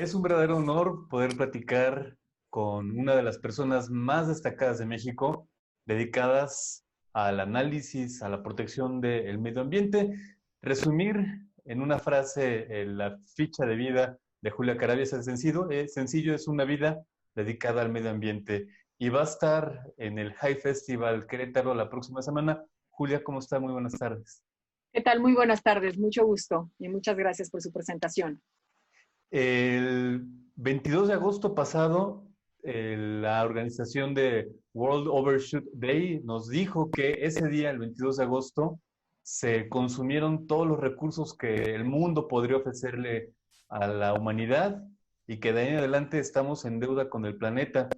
Es un verdadero honor poder platicar con una de las personas más destacadas de México, dedicadas al análisis, a la protección del medio ambiente. Resumir en una frase la ficha de vida de Julia Carabias es sencillo, es una vida dedicada al medio ambiente. Y va a estar en el High Festival Querétaro la próxima semana. Julia, ¿cómo está? Muy buenas tardes. ¿Qué tal? Muy buenas tardes, mucho gusto y muchas gracias por su presentación. El 22 de agosto pasado, la organización de World Overshoot Day nos dijo que ese día, el 22 de agosto, se consumieron todos los recursos que el mundo podría ofrecerle a la humanidad y que de ahí en adelante estamos en deuda con el planeta.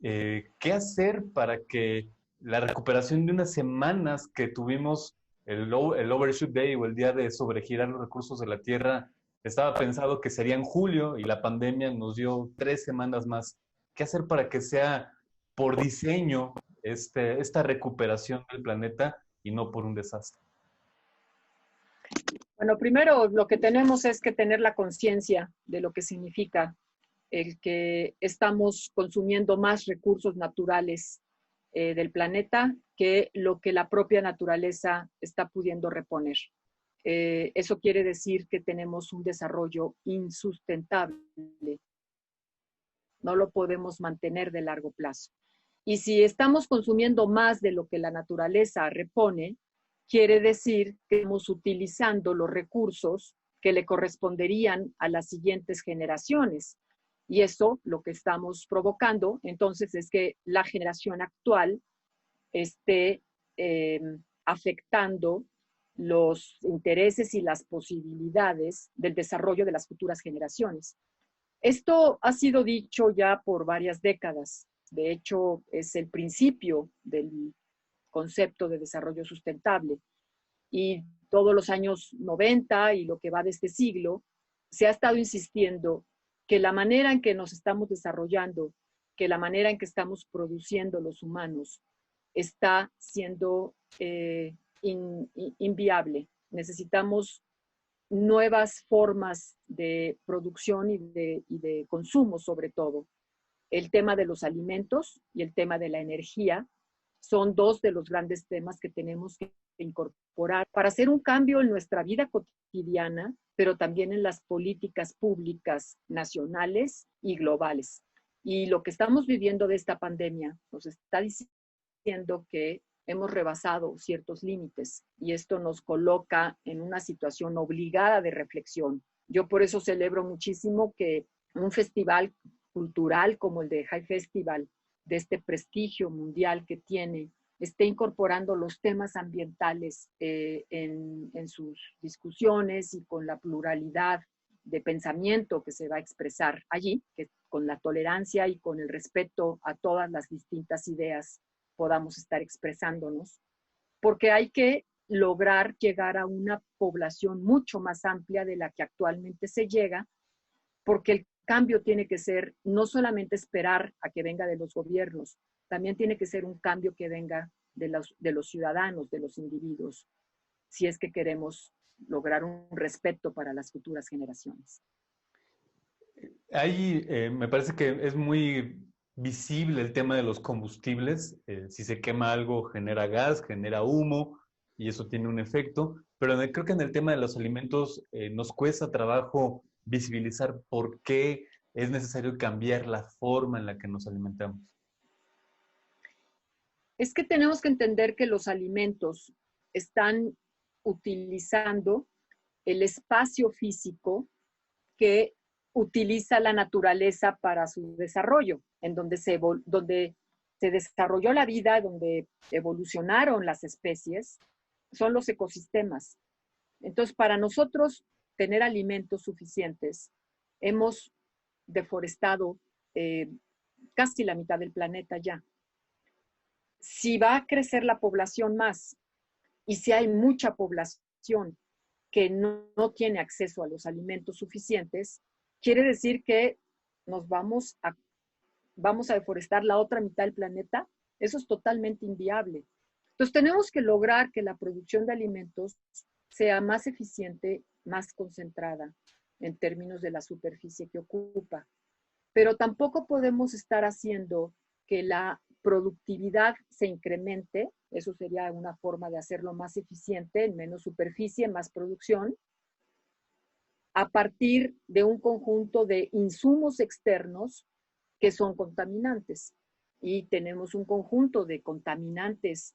¿Qué hacer para que la recuperación de unas semanas que tuvimos el Overshoot Day o el día de sobregirar los recursos de la Tierra, estaba pensado que sería en julio y la pandemia nos dio 3 semanas más? ¿Qué hacer para que sea por diseño esta recuperación del planeta y no por un desastre? Bueno, primero lo que tenemos es que tener la conciencia de lo que significa el que estamos consumiendo más recursos naturales del planeta que lo que la propia naturaleza está pudiendo reponer. Eso quiere decir que tenemos un desarrollo insustentable. No lo podemos mantener de largo plazo. Y si estamos consumiendo más de lo que la naturaleza repone, quiere decir que estamos utilizando los recursos que le corresponderían a las siguientes generaciones. Y eso lo que estamos provocando, entonces, es que la generación actual esté afectando los intereses y las posibilidades del desarrollo de las futuras generaciones. Esto ha sido dicho ya por varias décadas. De hecho, es el principio del concepto de desarrollo sustentable. Y todos los años 90 y lo que va de este siglo, se ha estado insistiendo que la manera en que nos estamos desarrollando, que la manera en que estamos produciendo los humanos, está siendo inviable. Necesitamos nuevas formas de producción y de consumo, sobre todo. El tema de los alimentos y el tema de la energía son dos de los grandes temas que tenemos que incorporar para hacer un cambio en nuestra vida cotidiana, pero también en las políticas públicas nacionales y globales. Y lo que estamos viviendo de esta pandemia nos está diciendo que hemos rebasado ciertos límites y esto nos coloca en una situación obligada de reflexión. Yo por eso celebro muchísimo que un festival cultural como el de High Festival, de este prestigio mundial que tiene, esté incorporando los temas ambientales en sus discusiones y con la pluralidad de pensamiento que se va a expresar allí, que con la tolerancia y con el respeto a todas las distintas ideas podamos estar expresándonos, porque hay que lograr llegar a una población mucho más amplia de la que actualmente se llega, porque el cambio tiene que ser no solamente esperar a que venga de los gobiernos, también tiene que ser un cambio que venga de los ciudadanos, de los individuos, si es que queremos lograr un respeto para las futuras generaciones. Ahí me parece que es muy visible el tema de los combustibles. Si se quema algo, genera gas, genera humo y eso tiene un efecto. Pero creo que en el tema de los alimentos nos cuesta trabajo visibilizar por qué es necesario cambiar la forma en la que nos alimentamos. Es que tenemos que entender que los alimentos están utilizando el espacio físico que utiliza la naturaleza para su desarrollo, en donde donde se desarrolló la vida, donde evolucionaron las especies, son los ecosistemas. Entonces, para nosotros tener alimentos suficientes, hemos deforestado casi la mitad del planeta ya. Si va a crecer la población más y si hay mucha población que no tiene acceso a los alimentos suficientes, quiere decir que nos vamos a deforestar la otra mitad del planeta. Eso es totalmente inviable. Entonces tenemos que lograr que la producción de alimentos sea más eficiente, más concentrada. en términos de la superficie que ocupa. Pero tampoco podemos estar haciendo que la productividad se incremente, eso sería una forma de hacerlo más eficiente, en menos superficie, más producción, a partir de un conjunto de insumos externos que son contaminantes. Y tenemos un conjunto de contaminantes,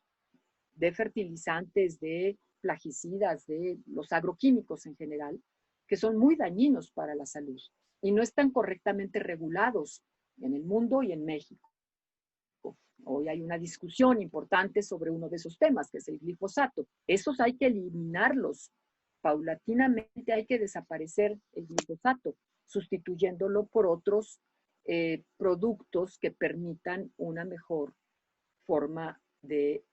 de fertilizantes, de plaguicidas, de los agroquímicos en general, que son muy dañinos para la salud y no están correctamente regulados en el mundo y en México. Hoy hay una discusión importante sobre uno de esos temas, que es el glifosato. Esos hay que eliminarlos. Paulatinamente hay que desaparecer el glifosato, sustituyéndolo por otros productos que permitan una mejor forma de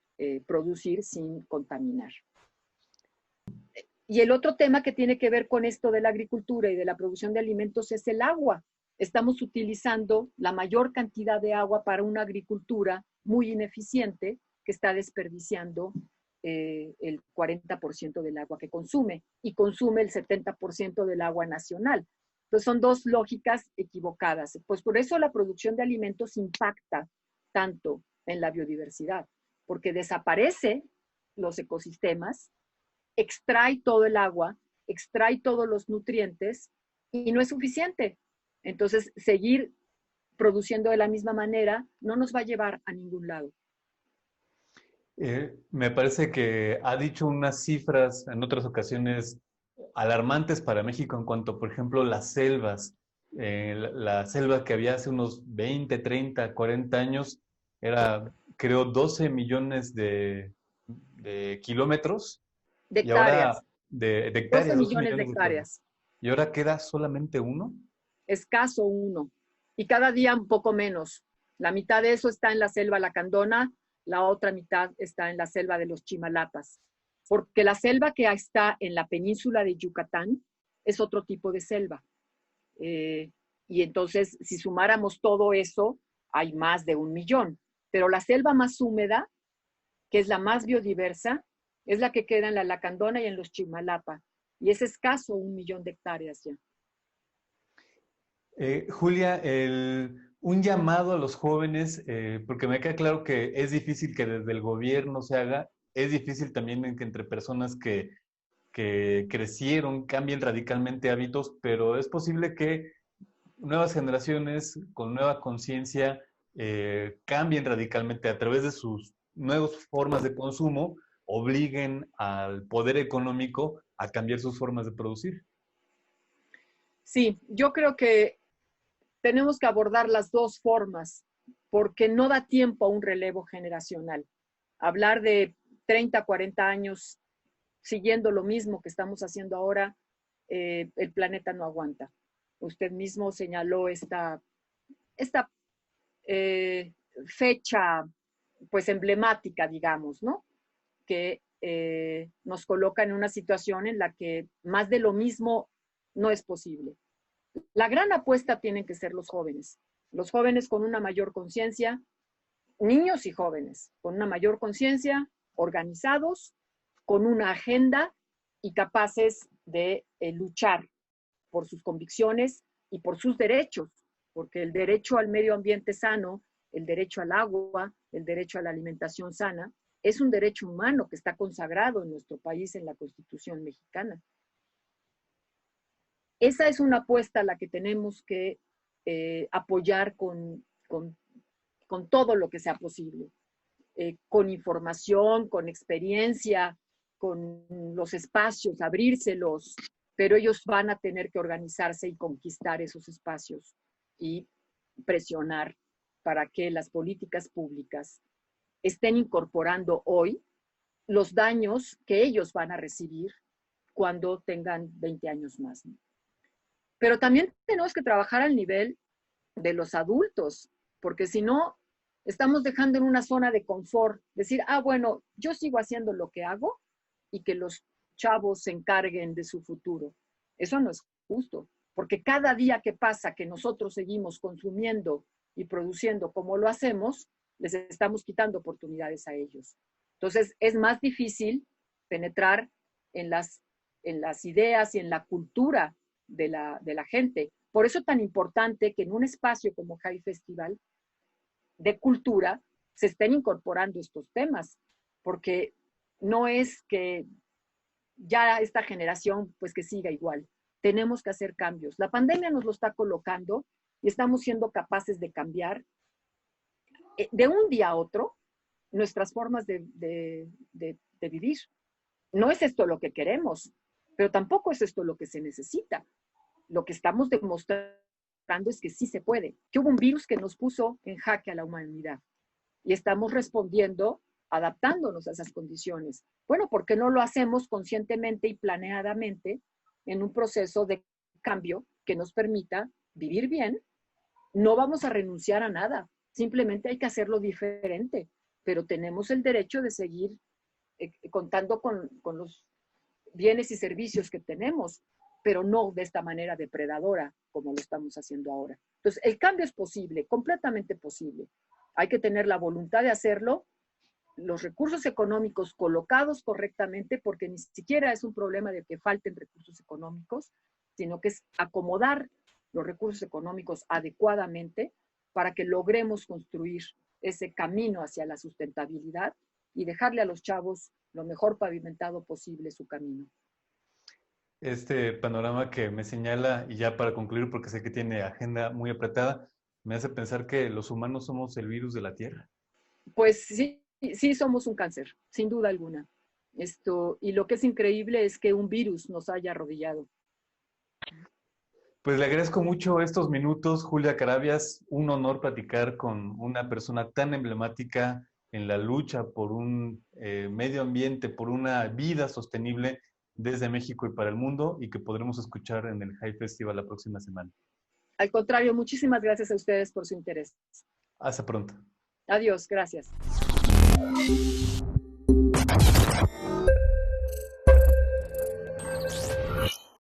producir sin contaminar. Y el otro tema que tiene que ver con esto de la agricultura y de la producción de alimentos es el agua. Estamos utilizando la mayor cantidad de agua para una agricultura muy ineficiente que está desperdiciando el 40% del agua que consume y consume el 70% del agua nacional. Entonces son dos lógicas equivocadas. Pues por eso la producción de alimentos impacta tanto en la biodiversidad, porque desaparece los ecosistemas, extrae todo el agua, extrae todos los nutrientes y no es suficiente. Entonces, seguir produciendo de la misma manera no nos va a llevar a ningún lado. Me parece que ha dicho unas cifras en otras ocasiones alarmantes para México en cuanto, por ejemplo, las selvas. La selva que había hace unos 20, 30, 40 años era, creo, 12 millones de kilómetros De y ahora hectáreas, de 12 hectáreas, 12 millones de millones de kilómetros. hectáreas, Y ahora queda solamente uno. escaso uno. Y cada día un poco menos. La mitad de eso está en la selva lacandona, la otra mitad está en la selva de los Chimalapas. Porque la selva que está en la península de Yucatán es otro tipo de selva. Y entonces, si sumáramos todo eso, hay más de 1 millón. Pero la selva más húmeda, que es la más biodiversa, es la que queda en la Lacandona y en los Chimalapa. Y es escaso 1 millón de hectáreas ya. Julia, un llamado a los jóvenes, porque me queda claro que es difícil que desde el gobierno se haga, es difícil también que entre personas que crecieron cambien radicalmente hábitos, pero es posible que nuevas generaciones con nueva conciencia cambien radicalmente a través de sus nuevas formas de consumo, obliguen al poder económico a cambiar sus formas de producir. Sí, yo creo que tenemos que abordar las dos formas, porque no da tiempo a un relevo generacional. Hablar de 30, 40 años siguiendo lo mismo que estamos haciendo ahora, el planeta no aguanta. Usted mismo señaló esta fecha pues emblemática, digamos, ¿no? Que nos coloca en una situación en la que más de lo mismo no es posible. La gran apuesta tienen que ser los jóvenes con una mayor conciencia, niños y jóvenes con una mayor conciencia, organizados, con una agenda y capaces de luchar por sus convicciones y por sus derechos, porque el derecho al medio ambiente sano, el derecho al agua, el derecho a la alimentación sana, es un derecho humano que está consagrado en nuestro país en la Constitución mexicana. Esa es una apuesta a la que tenemos que apoyar con todo lo que sea posible, con información, con experiencia, con los espacios, abrírselos, pero ellos van a tener que organizarse y conquistar esos espacios y presionar para que las políticas públicas estén incorporando hoy los daños que ellos van a recibir cuando tengan 20 años más, ¿no? Pero también tenemos que trabajar al nivel de los adultos, porque si no, estamos dejando en una zona de confort, decir, bueno, yo sigo haciendo lo que hago y que los chavos se encarguen de su futuro. Eso no es justo, porque cada día que pasa que nosotros seguimos consumiendo y produciendo como lo hacemos, les estamos quitando oportunidades a ellos. Entonces, es más difícil penetrar en las ideas y en la cultura de la gente. Por eso es tan importante que en un espacio como High Festival de cultura se estén incorporando estos temas, porque no es que ya esta generación pues que siga igual. Tenemos que hacer cambios. La pandemia nos lo está colocando y estamos siendo capaces de cambiar de un día a otro nuestras formas de vivir. No es esto lo que queremos, pero tampoco es esto lo que se necesita. Lo que estamos demostrando es que sí se puede, que hubo un virus que nos puso en jaque a la humanidad y estamos respondiendo, adaptándonos a esas condiciones. Bueno, ¿por qué no lo hacemos conscientemente y planeadamente en un proceso de cambio que nos permita vivir bien? No vamos a renunciar a nada, simplemente hay que hacerlo diferente, pero tenemos el derecho de seguir contando con los bienes y servicios que tenemos, pero no de esta manera depredadora como lo estamos haciendo ahora. Entonces, el cambio es posible, completamente posible. Hay que tener la voluntad de hacerlo, los recursos económicos colocados correctamente, porque ni siquiera es un problema de que falten recursos económicos, sino que es acomodar los recursos económicos adecuadamente para que logremos construir ese camino hacia la sustentabilidad y dejarle a los chavos lo mejor pavimentado posible su camino. Este panorama que me señala, y ya para concluir, porque sé que tiene agenda muy apretada, me hace pensar que los humanos somos el virus de la Tierra. Pues sí, sí somos un cáncer, sin duda alguna. Y lo que es increíble es que un virus nos haya arrodillado. Pues le agradezco mucho estos minutos, Julia Carabias. Un honor platicar con una persona tan emblemática en la lucha por un medio ambiente, por una vida sostenible desde México y para el mundo, y que podremos escuchar en el High Festival la próxima semana. Al contrario, muchísimas gracias a ustedes por su interés. Hasta pronto. Adiós, gracias.